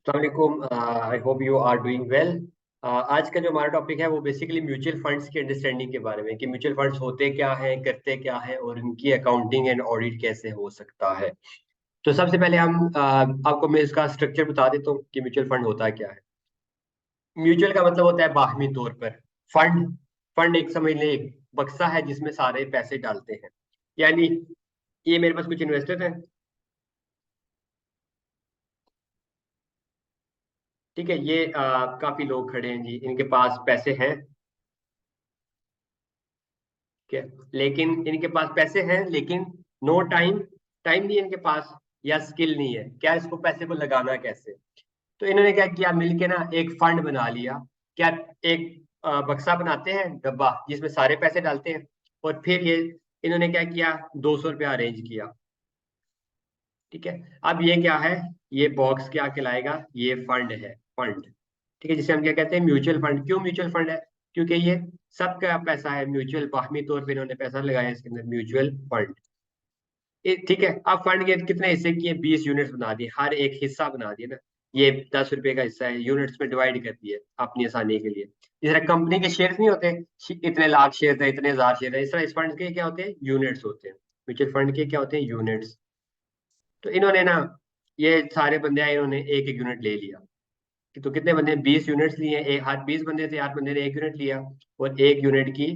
अस्सलामुअलैकुम। I hope you are doing well. आज का जो हमारा टॉपिक है वो बेसिकली म्यूचुअल फंड्स की अंडरस्टैंडिंग के बारे में कि म्यूचुअल फंड्स होते क्या हैं, करते क्या हैं और इनकी अकाउंटिंग एंड ऑडिट कैसे हो सकता है। तो सबसे पहले आपको मैं इसका स्ट्रक्चर बता देता हूँ कि म्यूचुअल फंड होता क्या है। म्यूचुअल का मतलब होता है बाहमी तौर पर फंड। फंड एक समझ लें एक बक्सा है जिसमें सारे पैसे डालते हैं। यानी ये मेरे पास कुछ इन्वेस्टर हैं, ठीक है। ये काफी लोग खड़े हैं जी, इनके पास पैसे हैं, ठीक है। लेकिन इनके पास पैसे हैं लेकिन नो टाइम, टाइम नहीं है इनके पास, या स्किल नहीं है क्या इसको पैसे को लगाना कैसे। तो इन्होंने क्या किया, मिलके ना एक फंड बना लिया। क्या, एक बक्सा बनाते हैं, डब्बा जिसमें सारे पैसे डालते हैं। और फिर ये इन्होंने क्या किया, 200 रुपया अरेंज किया, ठीक है। अब ये क्या है, ये बॉक्स क्या कहलाएगा, ये फंड है, फंड, ठीक है, जिसे हम क्या कहते हैं, म्यूचुअल फंड। क्यों म्यूचुअल फंड है, क्योंकि ये सबका पैसा है, म्यूचुअल बाहमी तौर पे इन्होंने पैसा लगाया इसके अंदर, म्यूचुअल फंड। ठीक है। अब फंड के कितने हिस्से किए, 20 यूनिट्स बना दिए, हर एक हिस्सा बना दिए ना। ये 10 रुपए का हिस्सा है, यूनिट्स में डिवाइड कर दिए अपनी आसानी के लिए। जिस तरह कंपनी के शेयर्स नहीं होते, इतने लाख शेयर है, इतने हजार शेयर है, इस तरह इस फंड के क्या होते हैं, यूनिट्स होते हैं। म्यूचुअल फंड के क्या होते हैं, यूनिट्स। तो इन्होंने ना, ये सारे बंदे आए, इन्होंने एक एक यूनिट ले लिया। तो कितने बंदे, 20 यूनिट्स लिए, एक हाथ 20 बंदे थे, 8 बंदे ने एक यूनिट लिया। और एक यूनिट की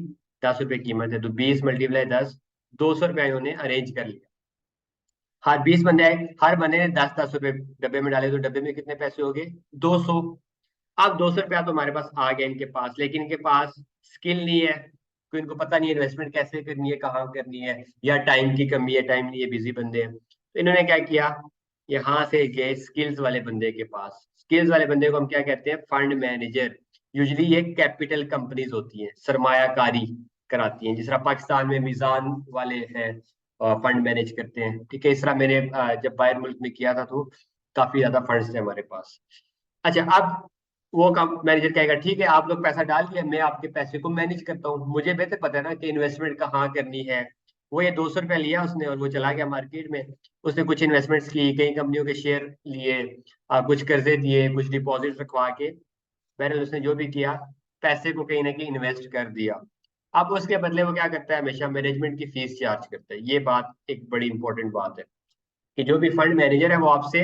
10 रुपए कीमत है, तो 20 × 10, 200 रुपया इन्होंने अरेंज कर लिया। हर 20 बंदे आए, हर बंदे ने 10-10 रुपए डब्बे में डाले, तो डब्बे में कितने पैसे हो गए, 200। अब 200 रुपया तो हमारे पास आ गया इनके पास, लेकिन इनके पास स्किल नहीं है, तो इनको पता नहीं है इन्वेस्टमेंट कैसे करनी है, कहाँ करनी है, या टाइम की कमी है, टाइम नहीं है, बिजी बंदे हैं। तो इन्होंने क्या किया, यहाँ से गए स्किल्स वाले बंदे के पास। स्किल्स वाले बंदे को हम क्या कहते हैं, फंड मैनेजर। यूजली ये कैपिटल कंपनीज होती हैं, सरमायाकारी कराती हैं, जिस तरह पाकिस्तान में मिजान वाले हैं, फंड मैनेज करते हैं, ठीक है। इस तरह मैंने जब बाहर मुल्क में किया था तो काफी ज्यादा फंड्स थे हमारे पास। अच्छा, अब वो काम मैनेजर कहेगा, ठीक है आप लोग पैसा डाल दिया, मैं आपके पैसे को मैनेज करता हूँ, मुझे बेहतर पता है ना कि इन्वेस्टमेंट कहाँ करनी है। वो ये 200 रुपया लिया उसने और वो चला गया मार्केट में। उसने कुछ इन्वेस्टमेंट्स की, कई कंपनियों के शेयर लिए, कुछ कर्जे दिए, कुछ डिपॉजिट रखवा के, बहरहाल उसने जो भी किया, पैसे को कहीं ना कहीं इन्वेस्ट कर दिया। अब उसके बदले वो क्या करता है, हमेशा मैनेजमेंट की फीस चार्ज करता है। ये बात एक बड़ी इंपॉर्टेंट बात है कि जो भी फंड मैनेजर है वो आपसे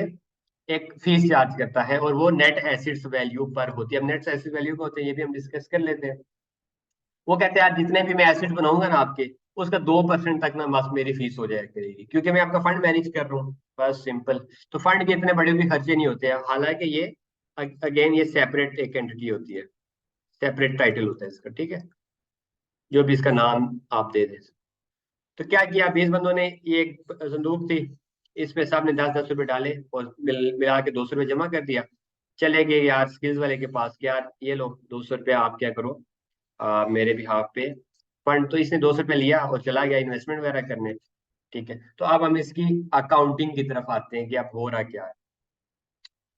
एक फीस चार्ज करता है, और वो नेट एसिड्स वैल्यू पर होती है। अब नेट एसिड वैल्यू को होते हैं, ये भी हम डिस्कस कर लेते हैं। वो कहते हैं यार जितने भी मैं एसिड बनाऊंगा ना आपके, उसका 2% तक ना बस मेरी फीस हो जाया करेगी, क्योंकि मैं आपका फंड मैनेज कर रहा हूँ, बस सिंपल। तो फंड के इतने बड़े भी खर्चे नहीं होते हैं, हालांकि ये अगेन ये सेपरेट एक एंटिटी होती है, सेपरेट टाइटल होता है इसका, ठीक है, जो भी इसका नाम आप दे दें। तो क्या किया, 20 बंदों ने, ये एक संदूक थी, इसमें सबने 10-10 रुपए डाले और मिला के 200 रुपये जमा कर दिया। चले गए यार स्किल्स वाले के पास कि यार ये लो 200 रुपया, आप क्या करो, मेरे भी हाथ पे फंड। तो इसने 200 रुपये लिया और चला गया इन्वेस्टमेंट वगैरह करने, ठीक है। तो अब हम इसकी अकाउंटिंग की तरफ आते हैं कि अब हो रहा क्या है।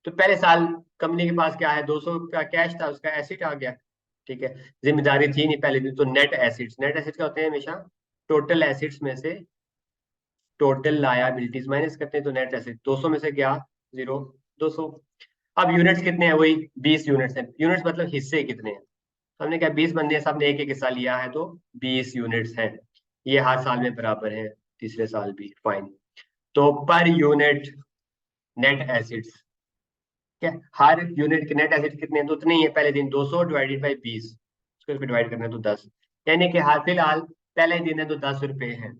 तो पहले साल कंपनी के पास क्या है, 200 रुपया कैश था, उसका एसिड आ गया, ठीक है। जिम्मेदारी थी नहीं पहले दिन, तो नेट एसिड्स, नेट एसिड्स क्या होते हैं, हमेशा टोटल एसिड्स में से टोटल लायबिलिटीज माइनस करते हैं, तो नेट एसेट 200 में से क्या, जीरो, 200। अब यूनिट्स कितने हैं, वही 20 यूनिट्स हैं। यूनिट्स मतलब हिस्से कितने हैं, तो हमने क्या, 20 बंदे हैं, सबने एक एक हिस्सा लिया है, तो 20 यूनिट्स हैं। ये हर साल में बराबर है, तीसरे साल भी, फाइन। तो पर यूनिट नेट एसिड्स, क्या, हर यूनिट के नेट एसिड कितने हैं, तो उतने ही है पहले दिन, 200 डिवाइडेड बाई 20, उसको डिवाइड करना है तो 10, यानी कि हाल फिलहाल पहले दिन है तो 10 रुपए है।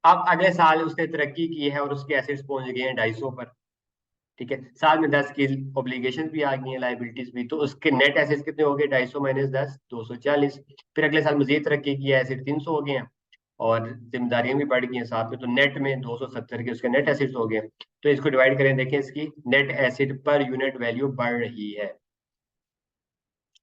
अब अगले साल उसने तरक्की की है और उसके एसेट्स पहुंच गए हैं 250 पर, ठीक है। साल में 10 की ऑब्लिगेशन भी आ गई हैं, लाइबिलिटीज भी, तो उसके नेट एसेट्स कितने हो गए, 250 - 10, 240। फिर अगले साल मजीद तरक्की की है, एसेट 300 हो गए हैं, और जिम्मेदारियां भी बढ़ गई हैं साथ में, तो नेट में 270 के उसके नेट एसेट्स हो गए हैं। तो इसको डिवाइड करें, देखें इसकी net acid per unit value बढ़ रही है,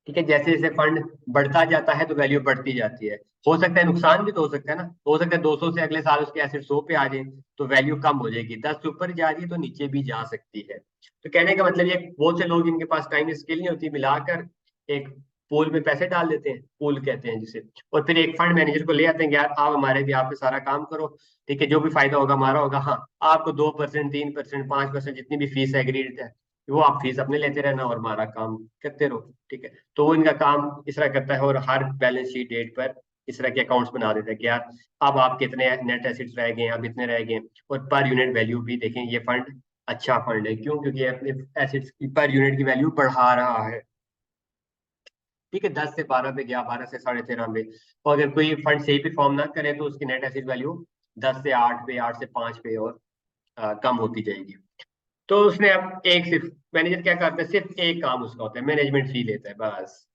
ठीक है। जैसे जैसे फंड बढ़ता जाता है तो वैल्यू बढ़ती जाती है। हो सकता है नुकसान भी तो हो सकता है ना, हो सकता है 200 से अगले साल उसके एसिड 100 पे आ जाए, तो वैल्यू कम हो जाएगी, 10 से ऊपर जा रही है तो नीचे भी जा सकती है। तो कहने का मतलब ये, बहुत से लोग इनके पास टाइम स्किल नहीं होती, मिलाकर एक पूल में पैसे डाल देते हैं, पूल कहते हैं जिसे, और फिर एक फंड मैनेजर को ले आते हैं कि यार आप हमारे भी, आप पे सारा काम करो, ठीक है, जो भी फायदा होगा हमारा होगा, हाँ आपको 2%, 3%, 5% जितनी भी फीस एग्रीड है वो आप फीस अपने लेते रहना और हमारा काम करते रहो, ठीक है। तो वो इनका काम इस तरह करता है और हर बैलेंस शीट डेट पर इस तरह के अकाउंट्स बना देता है कि यार अब आप कितने नेट एसिड्स रह गए हैं, अब इतने रह गए हैं। और पर यूनिट वैल्यू भी देखें, ये फंड अच्छा फंड है, क्यों? क्योंकि ये अपने एसिड्स की पर यूनिट की वैल्यू बढ़ा रहा है, ठीक है। 10 से 12 पे गया, 12 से 13.5 पे। और अगर कोई फंड सही परफॉर्म ना करे तो उसकी नेट एसिड वैल्यू 10 से 8 पे, 8 से 5 पे और कम होती जाएगी। तो उसने अब एक सिर्फ मैनेजर क्या करता है, सिर्फ एक काम उसका होता है, मैनेजमेंट फी लेता है बस।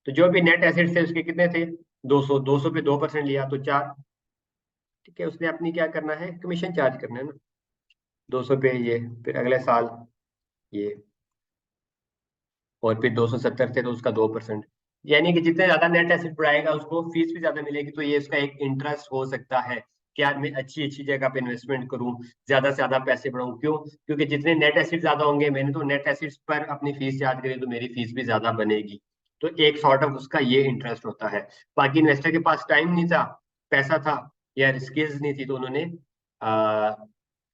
तो जो भी नेट एसेट्स थे उसके कितने थे, 200, 200 पे 2% लिया तो 4, ठीक है। उसने अपनी क्या करना है, कमीशन चार्ज करना है ना, 200 पे ये, फिर अगले साल ये, और फिर 270 थे तो उसका 2%। यानी कि जितने ज्यादा नेट एसेट बढ़ाएगा उसको फीस भी ज्यादा मिलेगी, तो ये इसका एक इंटरेस्ट हो सकता है कि यार मैं अच्छी अच्छी जगह पे इन्वेस्टमेंट करूं, ज्यादा से ज्यादा पैसे बढ़ाऊं। क्यों? क्योंकि जितने नेट एसेट ज्यादा होंगे, मैंने तो नेट एसेट्स पर अपनी फीस चार्ज करी तो मेरी फीस भी ज्यादा बनेगी। तो एक सॉर्ट ऑफ उसका ये इंटरेस्ट होता है। बाकी इन्वेस्टर के पास टाइम नहीं था, पैसा था या स्किल्स नहीं थी, तो उन्होंने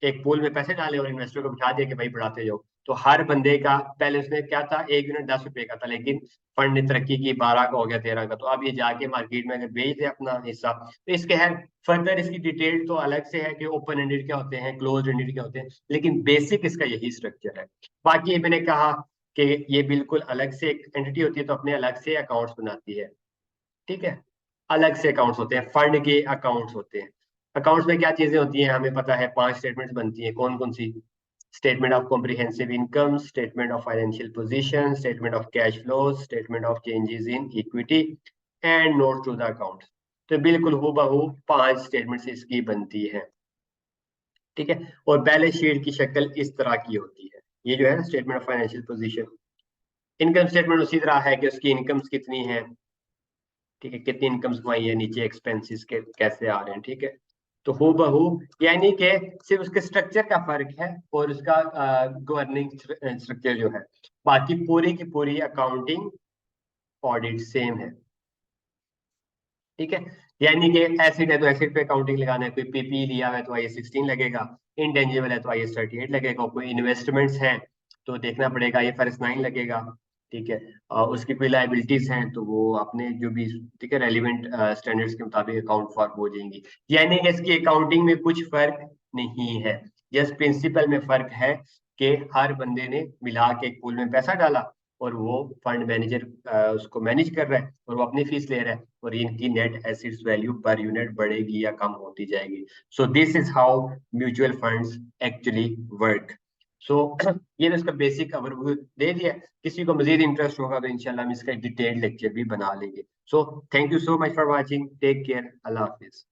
एक पूल में पैसे डाले और इन्वेस्टर को बिठा दिया कि भाई बढ़ाते जाओ। तो हर बंदे का पहले उसने क्या था, एक यूनिट 10 रुपए का था, लेकिन फंड ने तरक्की की, 12 का हो गया, 13 का। तो अब ये जाके मार्केट में अगर बेच दे अपना हिस्सा, तो इसके है फर्दर इसकी डिटेल तो अलग से है कि ओपन एंडेड क्या होते हैं, क्लोज एंडेड क्या होते हैं, लेकिन बेसिक इसका यही स्ट्रक्चर है। बाकी मैंने कहा कि ये बिल्कुल अलग से एक एंटिटी होती है, तो अपने अलग से अकाउंट्स बनाती है, ठीक है। अलग से अकाउंट्स होते हैं, फंड के अकाउंट्स होते हैं। अकाउंट्स में क्या चीजें होती हैं हमें पता है, 5 स्टेटमेंट्स बनती हैं। कौन कौन सी? Statement of comprehensive income, statement of financial position, statement of cash flows, statement of changes in equity and note to the account. तो बिल्कुल हूबहू 5 स्टेटमेंट्स इसकी बनती है, ठीक है। और बैलेंस शीट की शक्ल इस तरह की होती है, ये जो है ना statement of financial position. Income statement उसी तरह है कि उसकी इनकम्स कितनी है, ठीक है, कितनी इनकम्स कमाई है, नीचे एक्सपेंसेस के कैसे आ रहे हैं, ठीक है। तो हूबहू, यानी कि सिर्फ उसके स्ट्रक्चर का फर्क है और उसका गवर्निंग स्ट्रक्चर जो है, बाकी पूरी की पूरी अकाउंटिंग ऑडिट सेम है, ठीक है। यानी कि एसिड है तो एसिड पे अकाउंटिंग लगाना है, कोई पीपी लिया है तो IAS 16 लगेगा, इंटेंजिबल है तो IAS 38 लगेगा, कोई इन्वेस्टमेंट्स हैं तो देखना पड़ेगा IFRS 9 लगेगा, ठीक है। उसकी कोई लाइबिलिटीज हैं तो वो अपने जो भी, ठीक है, रेलिवेंट स्टैंडर्ड्स के मुताबिक अकाउंट फॉर्म हो जाएंगी। यानी कि इसकी अकाउंटिंग में कुछ फर्क नहीं है, जस्ट प्रिंसिपल में फर्क है कि हर बंदे ने मिला के एक पूल में पैसा डाला और वो फंड मैनेजर उसको मैनेज कर रहा है और वो अपनी फीस ले रहा है, और इनकी net assets value per unit बढ़ेगी या कम होती जाएगी। So this is how mutual funds actually work. So ये ना इसका बेसिक ओवरव्यू दे दिया। किसी को मजीद इंटरेस्ट होगा तो इंशाल्लाह हम इसका डिटेल्ड लेक्चर भी बना लेंगे। So thank you so much for watching, take care, अल्लाह हाफिज।